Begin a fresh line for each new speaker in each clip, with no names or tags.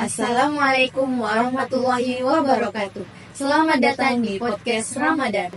Assalamualaikum warahmatullahi wabarakatuh. Selamat datang di podcast Ramadan.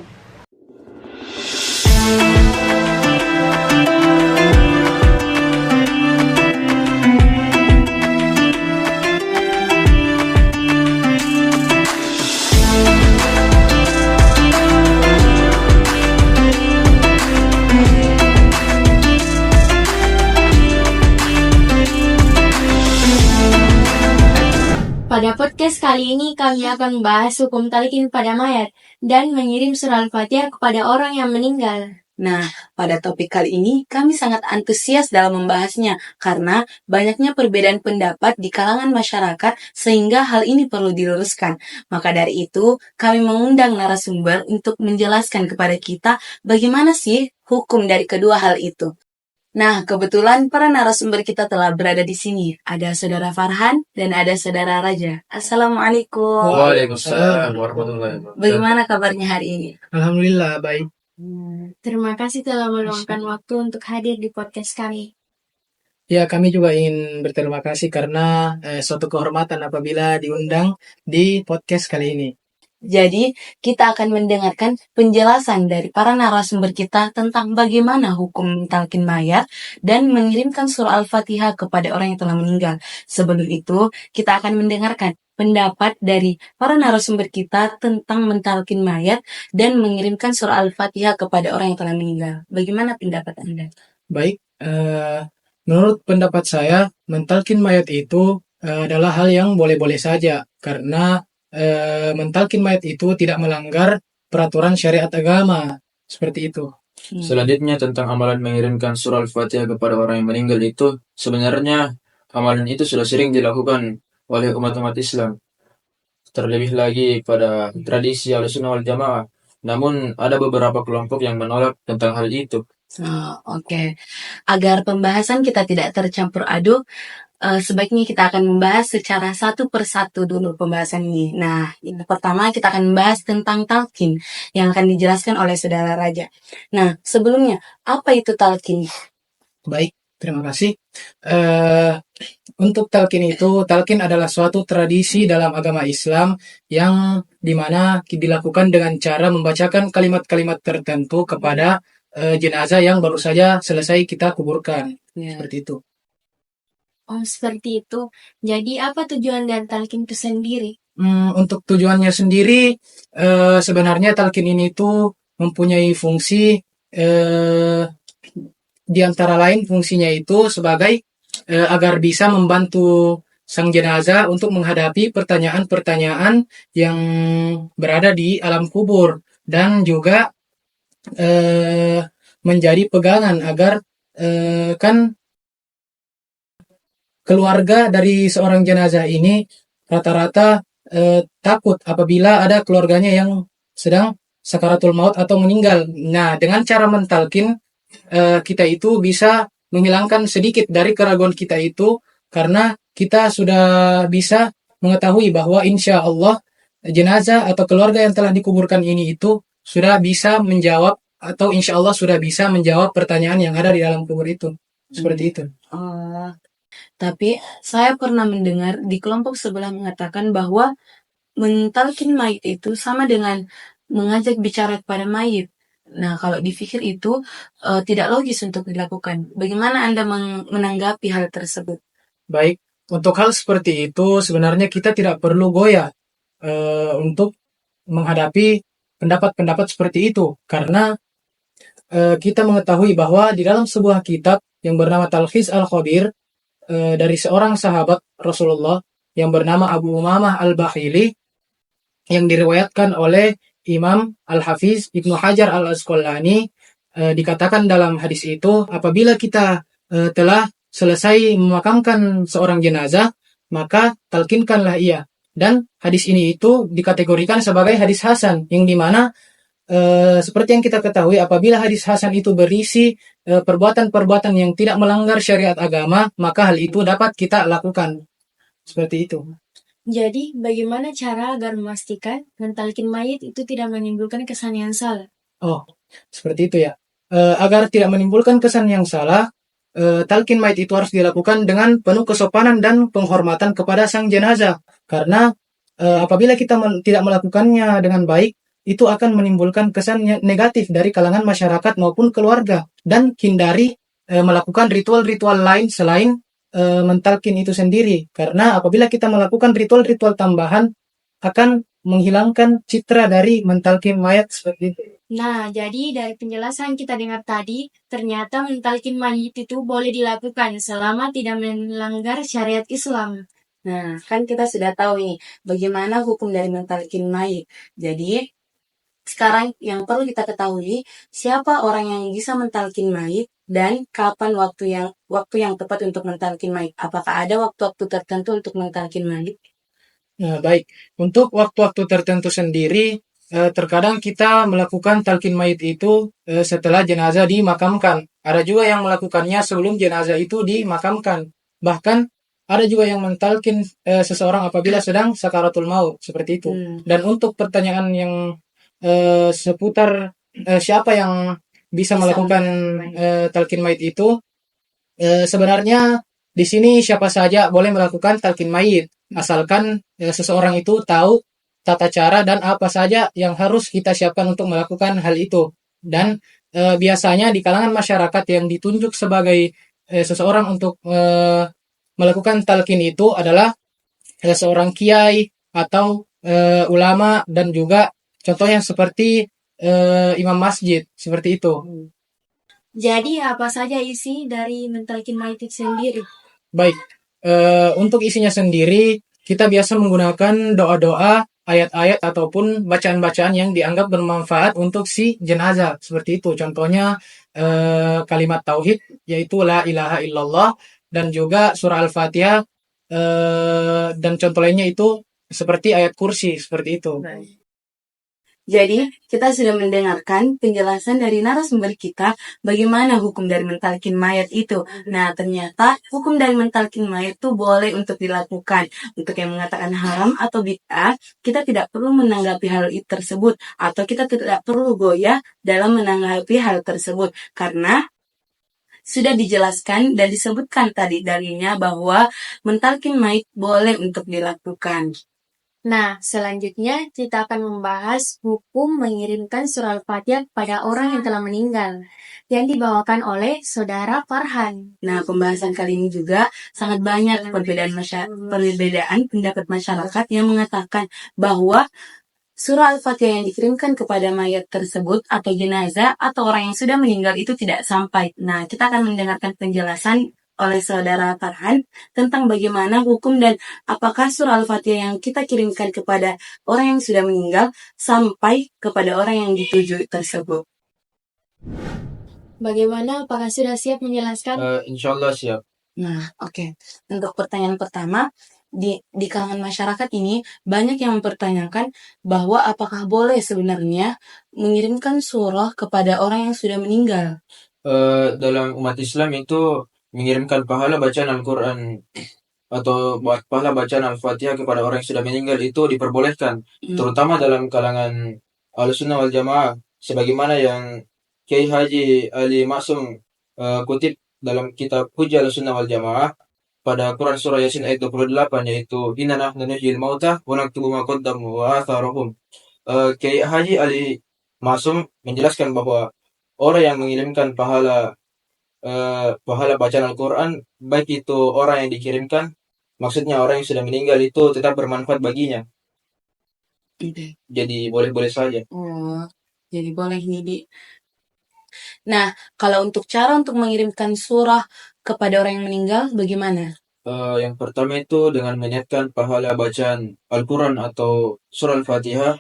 Pada podcast kali ini kami akan membahas hukum talqin pada mayat dan mengirim surah Al-Fatihah kepada orang yang meninggal.
Nah, pada topik kali ini kami sangat antusias dalam membahasnya karena banyaknya perbedaan pendapat di kalangan masyarakat sehingga hal ini perlu diluruskan. Maka dari itu, kami mengundang narasumber untuk menjelaskan kepada kita bagaimana sih hukum dari kedua hal itu. Nah, kebetulan para narasumber kita telah berada di sini. Ada Saudara Farhan dan ada Saudara Raja. Assalamualaikum.
Waalaikumsalam warahmatullahi wabarakatuh.
Bagaimana kabarnya hari ini?
Alhamdulillah baik.
Terima kasih telah meluangkan waktu untuk hadir di podcast kami.
Ya, kami juga ingin berterima kasih karena suatu kehormatan apabila diundang di podcast kali ini.
Jadi, kita akan mendengarkan penjelasan dari para narasumber kita tentang bagaimana hukum talqin mayat dan mengirimkan surah Al-Fatihah kepada orang yang telah meninggal. Sebelum itu, kita akan mendengarkan pendapat dari para narasumber kita tentang mentalqin mayat dan mengirimkan surah Al-Fatihah kepada orang yang telah meninggal. Bagaimana pendapat Anda?
Baik, menurut pendapat saya, mentalqin mayat itu adalah hal yang boleh-boleh saja karena mentalqin mayat itu tidak melanggar peraturan syariat agama. Seperti itu.
Selanjutnya tentang amalan mengirimkan surah Al-Fatihah kepada orang yang meninggal itu, sebenarnya amalan itu sudah sering dilakukan oleh umat-umat Islam. Terlebih lagi pada tradisi Ahlussunnah wal Jamaah. Namun ada beberapa kelompok yang menolak tentang hal itu.
Oke. Agar pembahasan kita tidak tercampur aduk, sebaiknya kita akan membahas secara satu persatu dulu pembahasan ini. Nah, yang pertama kita akan membahas tentang talqin yang akan dijelaskan oleh Saudara Raja. Nah, sebelumnya, apa itu talqin?
Baik, terima kasih. Untuk talqin adalah suatu tradisi dalam agama Islam yang dimana dilakukan dengan cara membacakan kalimat-kalimat tertentu kepada jenazah yang baru saja selesai kita kuburkan. Seperti itu.
Oh, seperti itu. Jadi apa tujuan dari talqin itu sendiri?
Untuk tujuannya sendiri, sebenarnya talqin ini tuh mempunyai fungsi, di antara lain fungsinya itu sebagai agar bisa membantu sang jenazah untuk menghadapi pertanyaan-pertanyaan yang berada di alam kubur dan juga menjadi pegangan agar kan keluarga dari seorang jenazah ini rata-rata takut apabila ada keluarganya yang sedang sakaratul maut atau meninggal. Nah, dengan cara mentalkin kita itu bisa menghilangkan sedikit dari keraguan kita itu karena kita sudah bisa mengetahui bahwa insya Allah jenazah atau keluarga yang telah dikuburkan ini itu sudah bisa menjawab atau insya Allah sudah bisa menjawab pertanyaan yang ada di dalam kubur itu. Seperti itu.
Tapi saya pernah mendengar di kelompok sebelah mengatakan bahwa mentalqin mayit itu sama dengan mengajak bicara kepada mayit. Nah, kalau dipikir itu tidak logis untuk dilakukan. Bagaimana Anda menanggapi hal tersebut?
Baik, untuk hal seperti itu sebenarnya kita tidak perlu goyah untuk menghadapi pendapat-pendapat seperti itu karena kita mengetahui bahwa di dalam sebuah kitab yang bernama Talkhis Al-Khabir dari seorang sahabat Rasulullah yang bernama Abu Umamah Al-Bakhili yang diriwayatkan oleh Imam Al-Hafiz Ibnu Hajar Al-Asqalani, dikatakan dalam hadis itu apabila kita telah selesai memakamkan seorang jenazah maka talqinkanlah ia, dan hadis ini itu dikategorikan sebagai hadis hasan yang dimana seperti yang kita ketahui apabila hadis hasan itu berisi perbuatan-perbuatan yang tidak melanggar syariat agama maka hal itu dapat kita lakukan. Seperti itu.
Jadi, bagaimana cara agar memastikan mentalqin mayit itu tidak menimbulkan kesan yang salah?
Oh, seperti itu ya. Agar tidak menimbulkan kesan yang salah, talqin mayit itu harus dilakukan dengan penuh kesopanan dan penghormatan kepada sang jenazah. Karena apabila kita tidak melakukannya dengan baik, itu akan menimbulkan kesan negatif dari kalangan masyarakat maupun keluarga. Dan hindari melakukan ritual-ritual lain selain mentalkin itu sendiri. Karena apabila kita melakukan ritual-ritual tambahan, akan menghilangkan citra dari mentalkin mayat seperti itu.
Nah, jadi dari penjelasan kita dengar tadi, ternyata mentalkin mayit itu boleh dilakukan selama tidak melanggar syariat Islam.
Nah, kan kita sudah tahu nih bagaimana hukum dari mentalkin mayit. Jadi, sekarang yang perlu kita ketahui, siapa orang yang bisa mentalkin mayit dan kapan waktu yang tepat untuk mentalkin mayit. Apakah ada waktu-waktu tertentu untuk mentalkin mayit?
Nah, baik. Untuk waktu-waktu tertentu sendiri, terkadang kita melakukan talqin mayit itu setelah jenazah dimakamkan. Ada juga yang melakukannya sebelum jenazah itu dimakamkan. Bahkan ada juga yang mentalkin seseorang apabila sedang sakaratul maut, seperti itu. Dan untuk pertanyaan yang seputar siapa yang bisa melakukan talqin mayit itu, sebenarnya di sini siapa saja boleh melakukan talqin mayit, asalkan seseorang itu tahu tata cara dan apa saja yang harus kita siapkan untuk melakukan hal itu. Dan biasanya di kalangan masyarakat yang ditunjuk sebagai seseorang untuk melakukan talqin itu adalah seorang kiai atau ulama, dan juga contohnya seperti imam masjid, seperti itu.
Jadi apa saja isi dari mentalkin mayit itu sendiri?
Baik, untuk isinya sendiri, kita biasa menggunakan doa-doa, ayat-ayat, ataupun bacaan-bacaan yang dianggap bermanfaat untuk si jenazah. Seperti itu, contohnya kalimat tauhid, yaitu la ilaha illallah, dan juga surah Al-Fatihah, dan contoh lainnya itu seperti ayat kursi, seperti itu.
Jadi, kita sudah mendengarkan penjelasan dari narasumber kita bagaimana hukum dari mentalkin mayat itu. Nah, ternyata hukum dari mentalkin mayat itu boleh untuk dilakukan. Untuk yang mengatakan haram atau bid'ah, kita tidak perlu menanggapi hal itu tersebut. Atau kita tidak perlu goyah dalam menanggapi hal tersebut. Karena sudah dijelaskan dan disebutkan tadi darinya bahwa mentalkin mayat boleh untuk dilakukan.
Nah, selanjutnya kita akan membahas hukum mengirimkan surah Al-Fatihah kepada orang yang telah meninggal, yang dibawakan oleh Saudara Farhan.
Nah, pembahasan kali ini juga sangat banyak perbedaan pendapat masyarakat yang mengatakan bahwa surah Al-Fatihah yang dikirimkan kepada mayat tersebut atau jenazah atau orang yang sudah meninggal itu tidak sampai. Nah, kita akan mendengarkan penjelasan oleh Saudara Farhan tentang bagaimana hukum dan apakah surah Al-Fatihah yang kita kirimkan kepada orang yang sudah meninggal sampai kepada orang yang dituju tersebut.
Bagaimana? Apakah sudah siap menjelaskan?
Insyaallah siap.
Nah, oke. Untuk pertanyaan pertama, di kalangan masyarakat ini banyak yang mempertanyakan bahwa apakah boleh sebenarnya mengirimkan surah kepada orang yang sudah meninggal.
Dalam umat Islam itu mengirimkan pahala bacaan Al-Quran atau pahala bacaan Al-Fatihah kepada orang yang sudah meninggal itu diperbolehkan, terutama dalam kalangan Ahlussunnah wal Jamaah, sebagaimana yang Kiai Haji Ali Maksum kutip dalam kitab Hujjah Ahlussunnah wal Jamaah pada Quran surah Yasin ayat 28, yaitu inna nahnu nuhyil mauta wa naktubu ma qaddamu wa atharahum. Kiai Haji Ali Maksum menjelaskan bahwa orang yang mengirimkan pahala bacaan Al-Quran, baik itu orang yang dikirimkan, maksudnya orang yang sudah meninggal, itu tetap bermanfaat baginya. Jadi boleh-boleh saja.
Oh, jadi boleh nih. Nah, kalau untuk cara untuk mengirimkan surah kepada orang yang meninggal, bagaimana?
Yang pertama itu dengan meniatkan pahala bacaan Al-Quran atau surah Al-Fatihah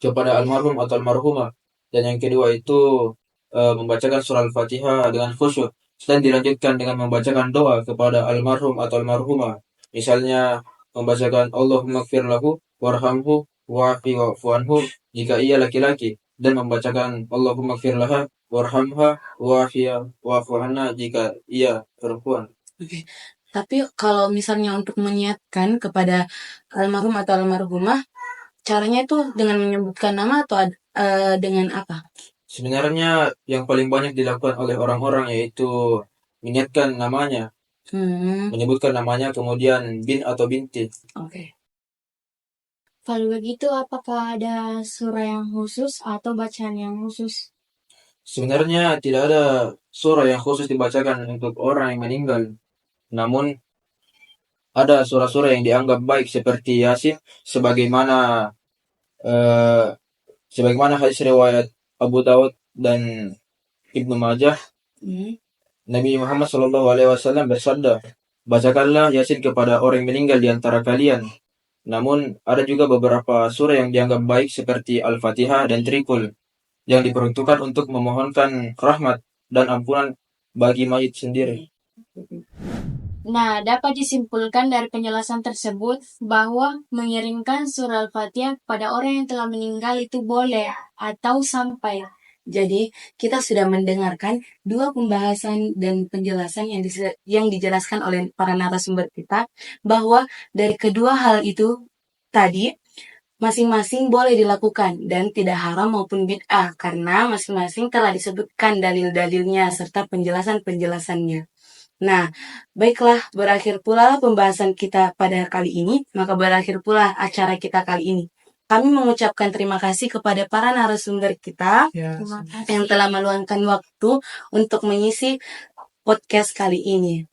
kepada almarhum atau almarhumah. Dan yang kedua itu membacakan surah Al-Fatihah dengan khusyuk, dan dilanjutkan dengan membacakan doa kepada almarhum atau almarhumah. Misalnya membacakan Allahumma gfir lahu warhamhu wa'fu anhu jika ia laki-laki, dan membacakan Allahumma gfir laha warhamha wa'fu anha jika ia perempuan.
Oke. Tapi kalau misalnya untuk menyiapkan kepada almarhum atau almarhumah, caranya itu dengan menyebutkan nama atau dengan apa?
Sebenarnya yang paling banyak dilakukan oleh orang-orang yaitu meniatkan namanya, menyebutkan namanya, kemudian bin atau binti.
Oke.
Kalau begitu, apakah ada surah yang khusus atau bacaan yang khusus?
Sebenarnya tidak ada surah yang khusus dibacakan untuk orang yang meninggal. Namun ada surah-surah yang dianggap baik seperti Yasin, sebagaimana eh, sebagaimana hadis riwayat Abu Daud dan Ibnu Majah. Nabi Muhammad SAW bersabda, bacakanlah Yasin kepada orang yang meninggal di antara kalian. Namun ada juga beberapa surah yang dianggap baik seperti Al-Fatihah dan Trikul yang diperuntukkan untuk memohonkan rahmat dan ampunan bagi mayit sendiri.
Nah, dapat disimpulkan dari penjelasan tersebut bahwa mengirimkan surah Al-Fatihah kepada orang yang telah meninggal itu boleh atau sampai.
Jadi, kita sudah mendengarkan dua pembahasan dan penjelasan yang dijelaskan oleh para narasumber kita, bahwa dari kedua hal itu tadi, masing-masing boleh dilakukan dan tidak haram maupun bid'ah, karena masing-masing telah disebutkan dalil-dalilnya serta penjelasan-penjelasannya. Nah, baiklah, berakhir pula pembahasan kita pada kali ini, maka berakhir pula acara kita kali ini. Kami mengucapkan terima kasih kepada para narasumber kita
Ya.
Terima kasih.
yang telah meluangkan waktu untuk mengisi podcast kali ini.